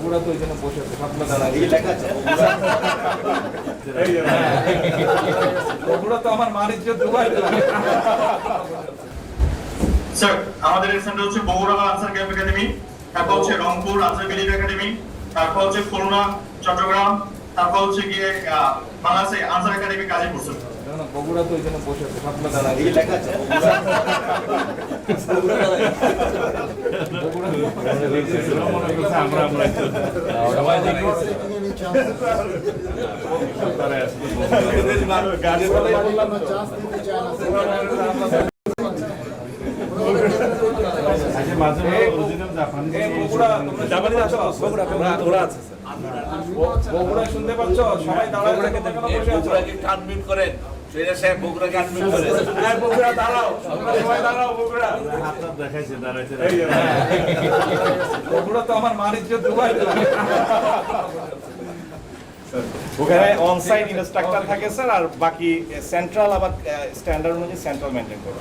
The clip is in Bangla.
বগুড়া তো ওইখানে বসে আছে স্বপ্ন দাঁড়ায় বগুড়া তো আমার মার ইজ্জত দুবাই স্যার আমাদের সেন্টার হচ্ছে বগুড়া আনসার ক্যাম্প একাডেমি, তারপর হচ্ছে রংপুর আনসার বিলিভ একাডেমি, তারপর হচ্ছে খুলনা চট্টগ্রাম, তারপর হচ্ছে গিয়ে বাংলাদেশে answer academy Gazipur sir. Bogura তো ওইখানে বসে আছে স্বপ্ন দাঁড়ায় বগুড়া শুনতে পাচ্ছ? সবাই দাঁড়ায় বগুড়াকে আনমিউট করেন, সেটা স্যার বগুড়াকে আনমিউট করেন। হ্যাঁ বগুড়া দাঁড়াও, তোমরা সবাই দাঁড়াও। বগুড়া হাতটা দেখাইছে দাঁড়াইছে। বগুড়া তো আমার মার ইজ্জত দুবাই ওখানে অন সাইট ইনস্ট্রাক্টর থাকে স্যার, আর বাকি সেন্ট্রাল আবার স্ট্যান্ডার্ড অনুযায়ী সেন্ট্রাল মেইনটেইন করে।